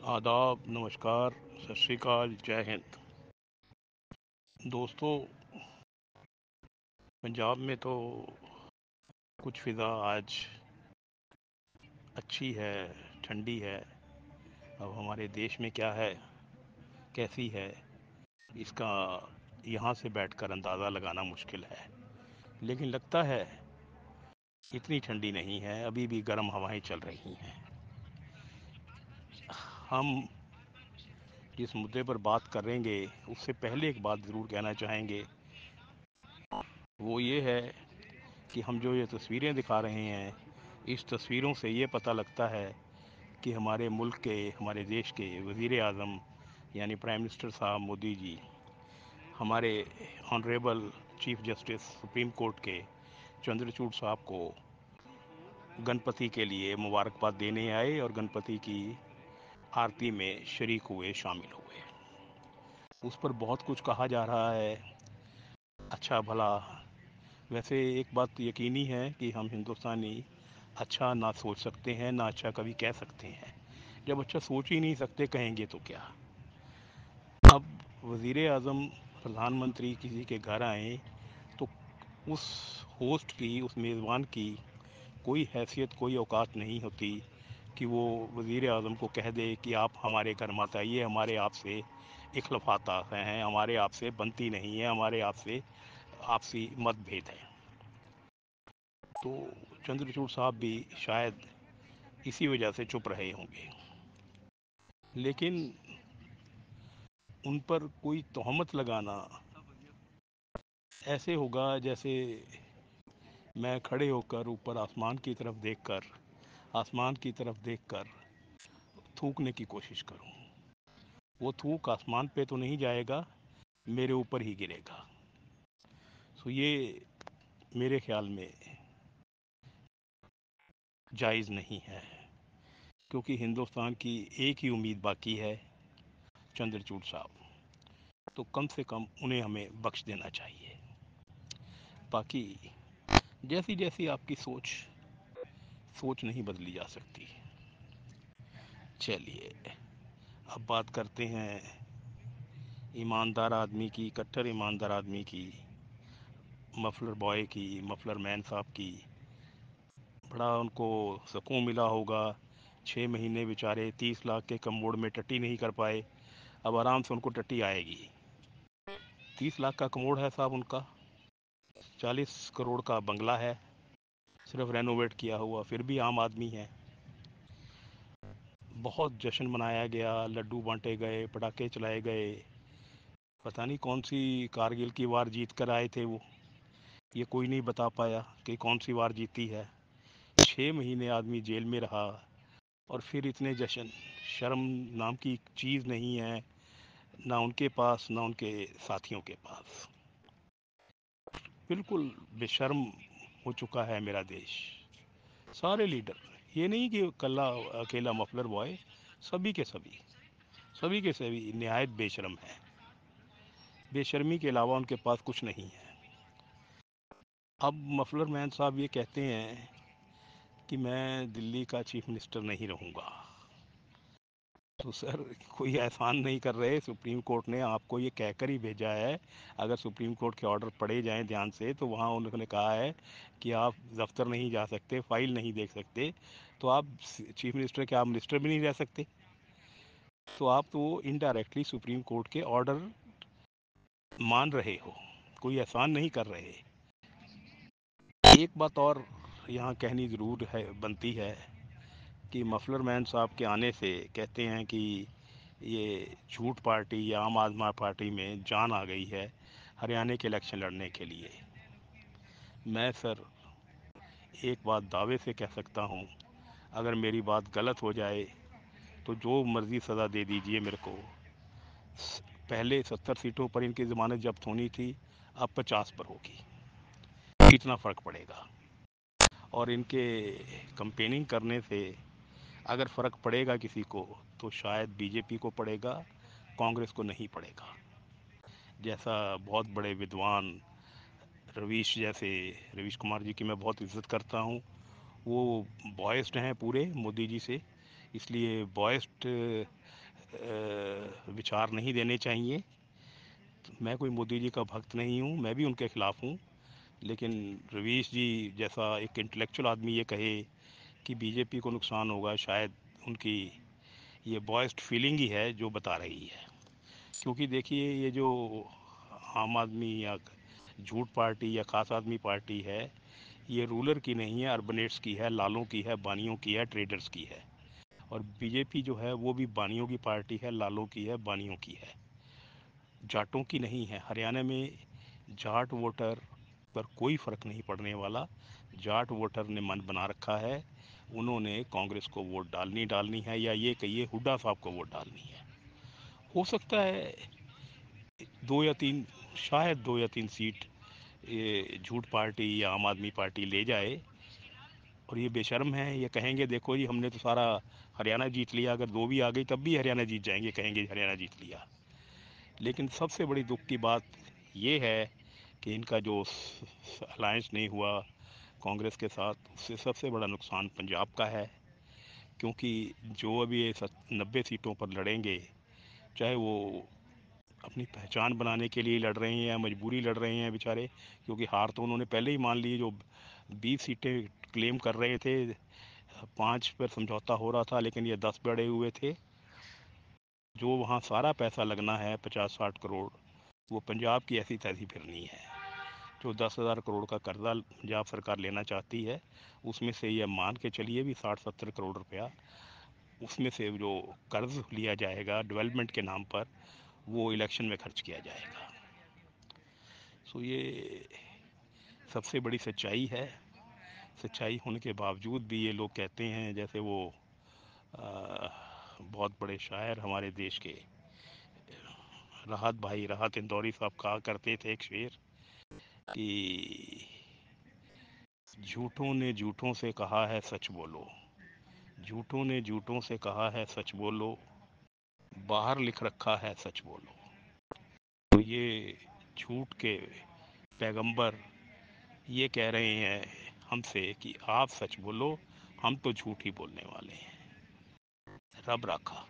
आदाब, नमस्कार, सत श्री अकाल, जय हिंद। दोस्तों, पंजाब में तो कुछ फ़िज़ा आज अच्छी है, ठंडी है। अब हमारे देश में क्या है, कैसी है, इसका यहाँ से बैठकर अंदाज़ा लगाना मुश्किल है। लेकिन लगता है इतनी ठंडी नहीं है, अभी भी गर्म हवाएं चल रही हैं। हम जिस मुद्दे पर बात करेंगे उससे पहले एक बात ज़रूर कहना चाहेंगे, वो ये है कि हम जो ये तस्वीरें दिखा रहे हैं, इस तस्वीरों से ये पता लगता है कि हमारे मुल्क के, हमारे देश के वज़ीर आज़म यानी प्राइम मिनिस्टर साहब मोदी जी हमारे honourable chief justice supreme court के चंद्रचूड़ साहब को गणपति के लिए मुबारकबाद देने आए और गणपति की आरती में शरीक हुए, शामिल हुए। उस पर बहुत कुछ कहा जा रहा है, अच्छा भला। वैसे एक बात यकीनी है कि हम हिंदुस्तानी अच्छा ना सोच सकते हैं, ना अच्छा कभी कह सकते हैं। जब अच्छा सोच ही नहीं सकते, कहेंगे तो क्या। अब वज़ीर आज़म, प्रधानमंत्री किसी के घर आए तो उस होस्ट की, उस मेज़बान की कोई हैसियत, कोई औकात नहीं होती कि वो वज़ीर आज़म को कह दे कि आप हमारे घर मत आइए, हमारे आपसे इख्लाफात हैं, हमारे आपसे बनती नहीं है, हमारे आपसे आपसी मतभेद है। तो चंद्रचूड़ साहब भी शायद इसी वजह से चुप रहे होंगे। लेकिन उन पर कोई तोहमत लगाना ऐसे होगा जैसे मैं खड़े होकर ऊपर आसमान की तरफ देखकर थूकने की कोशिश करूं। वो थूक आसमान पे तो नहीं जाएगा, मेरे ऊपर ही गिरेगा। सो ये मेरे ख्याल में जायज़ नहीं है, क्योंकि हिंदुस्तान की एक ही उम्मीद बाकी है, चंद्रचूड़ साहब। तो कम से कम उन्हें हमें बख्श देना चाहिए। बाकी जैसी जैसी आपकी सोच सोच नहीं बदली जा सकती। चलिए, अब बात करते हैं ईमानदार आदमी की, कट्टर ईमानदार आदमी की, मफलर बॉय की, मफलर मैन साहब की। बड़ा उनको सुकून मिला होगा। 6 महीने बेचारे 30 लाख के कमोड़ में टट्टी नहीं कर पाए, अब आराम से उनको टट्टी आएगी। 30 लाख का कमोड़ है साहब उनका, 40 करोड़ का बंगला है, सिर्फ रेनोवेट किया हुआ, फिर भी आम आदमी है। बहुत जश्न मनाया गया, लड्डू बांटे गए, पटाखे चलाए गए। पता नहीं कौन सी कारगिल की वार जीत कर आए थे वो, ये कोई नहीं बता पाया कि कौन सी वार जीती है। 6 महीने आदमी जेल में रहा और फिर इतने जश्न। शर्म नाम की चीज़ नहीं है, ना उनके पास, ना उनके साथियों के पास। बिल्कुल बेशर्म हो चुका है मेरा देश। सारे लीडर, ये नहीं कि कल्ला अकेला मफलर बॉय, सभी के सभी, सभी के सभी निहायत बेशर्म है। बेशर्मी के अलावा उनके पास कुछ नहीं है। अब मफलर मैन साहब ये कहते हैं कि मैं दिल्ली का चीफ मिनिस्टर नहीं रहूँगा। तो सर, कोई एहसान नहीं कर रहे, सुप्रीम कोर्ट ने आपको ये कहकर ही भेजा है। अगर सुप्रीम कोर्ट के ऑर्डर पढ़े जाएं ध्यान से, तो वहाँ उन्होंने कहा है कि आप दफ्तर नहीं जा सकते, फाइल नहीं देख सकते। तो आप चीफ मिनिस्टर के, आप मिनिस्टर भी नहीं रह सकते। तो आप तो इनडायरेक्टली सुप्रीम कोर्ट के ऑर्डर मान रहे हो, कोई एहसान नहीं कर रहे। एक बात और यहाँ कहनी ज़रूर है, बनती है कि मफलर मैन साहब के आने से कहते हैं कि ये झूठ पार्टी या आम आदमी पार्टी में जान आ गई है हरियाणा के इलेक्शन लड़ने के लिए। मैं सर एक बात दावे से कह सकता हूँ, अगर मेरी बात गलत हो जाए तो जो मर्ज़ी सज़ा दे दीजिए मेरे को। पहले 70 सीटों पर इनकी ज़मानत जब्त होनी थी, अब 50 पर होगी। कितना फ़र्क पड़ेगा। और इनके कंपेनिंग करने से अगर फ़र्क पड़ेगा किसी को, तो शायद बीजेपी को पड़ेगा, कांग्रेस को नहीं पड़ेगा। जैसा बहुत बड़े विद्वान रवीश कुमार जी की मैं बहुत इज़्ज़त करता हूँ। वो बॉयस्ड हैं पूरे मोदी जी से, इसलिए बॉयस्ड विचार नहीं देने चाहिए। मैं कोई मोदी जी का भक्त नहीं हूँ, मैं भी उनके खिलाफ हूँ, लेकिन रवीश जी जैसा एक इंटेलेक्चुअल आदमी ये कहे कि बीजेपी को नुकसान होगा, शायद उनकी ये बॉयस्ड फीलिंग ही है जो बता रही है। क्योंकि देखिए, ये जो आम आदमी या झूठ पार्टी या खास आदमी पार्टी है, ये रूलर की नहीं है, अर्बनेट्स की है, लालों की है, बानियों की है, ट्रेडर्स की है। और बीजेपी जो है वो भी बानियों की पार्टी है, लालों की है, बानियों की है, जाटों की नहीं है। हरियाणा में जाट वोटर पर कोई फ़र्क नहीं पड़ने वाला। जाट वोटर ने मन बना रखा है, उन्होंने कांग्रेस को वोट डालनी है, या ये कहिए हुड्डा साहब को वोट डालनी है। हो सकता है 2 या 3, शायद 2 या 3 सीट ये झूठ पार्टी या आम आदमी पार्टी ले जाए। और ये बेशर्म है, ये कहेंगे देखो जी हमने तो सारा हरियाणा जीत लिया, अगर 2 भी आ गई तब भी हरियाणा जीत जाएंगे, कहेंगे हरियाणा जीत लिया। लेकिन सबसे बड़ी दुख की बात ये है कि इनका जो अलायंस नहीं हुआ कांग्रेस के साथ, उससे सबसे बड़ा नुकसान पंजाब का है। क्योंकि जो अभी ये 90 सीटों पर लड़ेंगे, चाहे वो अपनी पहचान बनाने के लिए लड़ रहे हैं या मजबूरी लड़ रहे हैं बेचारे, क्योंकि हार तो उन्होंने पहले ही मान ली। जो 20 सीटें क्लेम कर रहे थे, 5 पर समझौता हो रहा था, लेकिन ये 10 बड़े हुए थे। जो वहाँ सारा पैसा लगना है 50-60 करोड़, वो पंजाब की ऐसी तैसी फिरनी है। जो 10,000 करोड़ का कर्जा पंजाब सरकार लेना चाहती है, उसमें से ये मान के चलिए भी 60-70 करोड़ रुपया उसमें से जो कर्ज लिया जाएगा डेवलपमेंट के नाम पर, वो इलेक्शन में खर्च किया जाएगा। सो ये सबसे बड़ी सच्चाई है। सच्चाई होने के बावजूद भी ये लोग कहते हैं, जैसे वो बहुत बड़े शायर हमारे देश के राहत इंदौरी साहब कहा करते थे एक शेर कि झूठों ने झूठों से कहा है सच बोलो, झूठों ने झूठों से कहा है सच बोलो, बाहर लिख रखा है सच बोलो। तो ये झूठ के पैगंबर ये कह रहे हैं हमसे कि आप सच बोलो, हम तो झूठ ही बोलने वाले हैं। रब राखा।